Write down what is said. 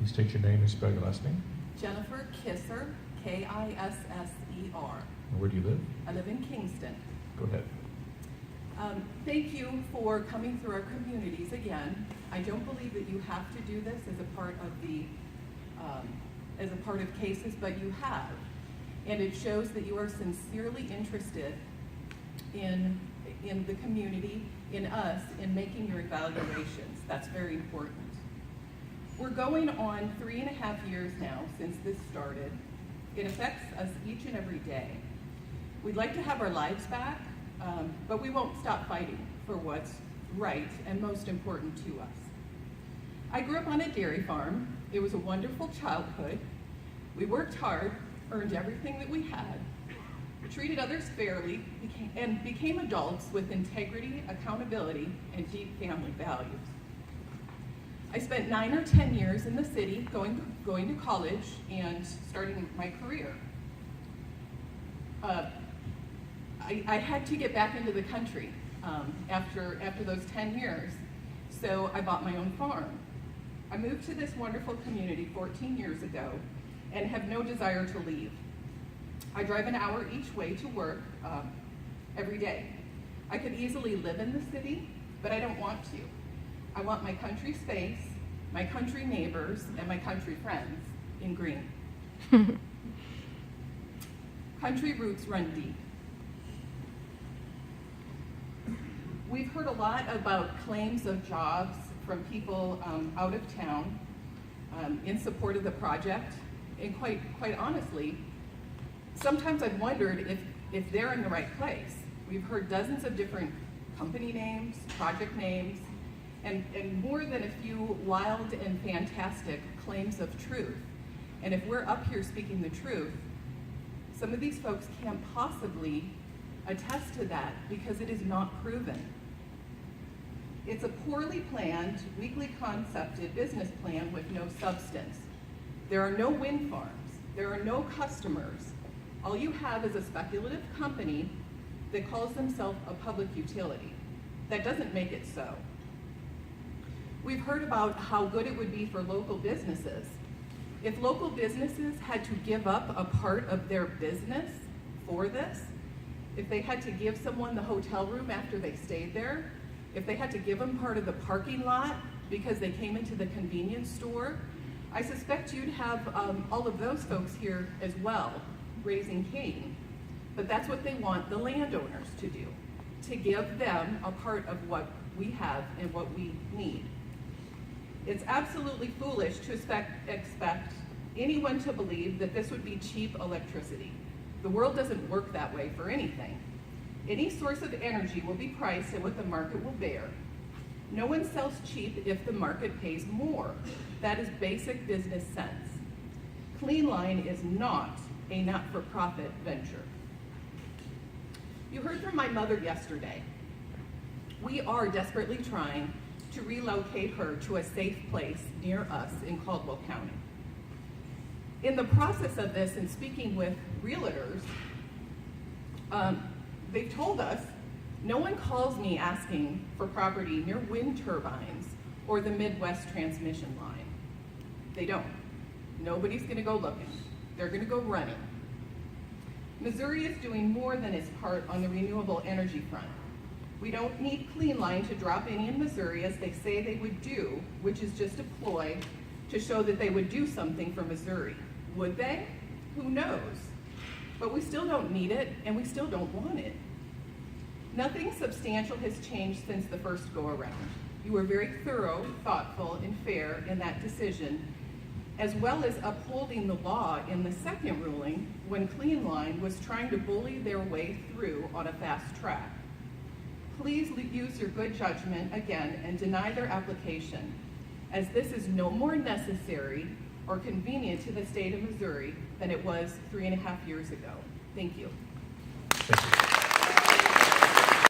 Please state your name and spell your last name. Jennifer Kisser, Kisser. And where do you live? I live in Kingston. Go ahead. Thank you for coming through our communities again. I don't believe that you have to do this as a part of cases, but you have. And it shows that you are sincerely interested in the community, in us, in making your evaluations. That's very important. We're going on 3.5 years now since this started. It affects us each and every day. We'd like to have our lives back, but we won't stop fighting for what's right and most important to us. I grew up on a dairy farm. It was a wonderful childhood. We worked hard, earned everything that we had, treated others fairly, and became adults with integrity, accountability, and deep family values. I spent 9 or 10 years in the city going to college and starting my career. I had to get back into the country after those 10 years, so I bought my own farm. I moved to this wonderful community 14 years ago and have no desire to leave. I drive an hour each way to work every day. I could easily live in the city, but I don't want to. I want my country space, my country neighbors, and my country friends in green. Country roots run deep. We've heard a lot about claims of jobs from people out of town in support of the project, and quite honestly, sometimes I've wondered if they're in the right place. We've heard dozens of different company names, project names, and more than a few wild and fantastic claims of truth. And if we're up here speaking the truth, some of these folks can't possibly attest to that because it is not proven. It's a poorly planned, weakly concepted business plan with no substance. There are no wind farms. There are no customers. All you have is a speculative company that calls themselves a public utility. That doesn't make it so. We've heard about how good it would be for local businesses. If local businesses had to give up a part of their business for this, if they had to give someone the hotel room after they stayed there, if they had to give them part of the parking lot because they came into the convenience store, I suspect you'd have all of those folks here as well, raising Cain. But that's what they want the landowners to do, to give them a part of what we have and what we need. It's absolutely foolish to expect anyone to believe that this would be cheap electricity. The world doesn't work that way for anything. Any source of energy will be priced at what the market will bear. No one sells cheap if the market pays more. That is basic business sense. Clean Line is not a not-for-profit venture. You heard from my mother yesterday. We are desperately trying to relocate her to a safe place near us in Caldwell County. In the process of this and speaking with realtors, they've told us, no one calls me asking for property near wind turbines or the Midwest transmission line. They don't. Nobody's gonna go looking. They're gonna go running. Missouri is doing more than its part on the renewable energy front. We don't need Clean Line to drop any in Missouri as they say they would do, which is just a ploy to show that they would do something for Missouri. Would they? Who knows? But we still don't need it, and we still don't want it. Nothing substantial has changed since the first go-around. You were very thorough, thoughtful, and fair in that decision, as well as upholding the law in the second ruling when Clean Line was trying to bully their way through on a fast track. Please use your good judgment again and deny their application, as this is no more necessary or convenient to the state of Missouri than it was 3.5 years ago. Thank you.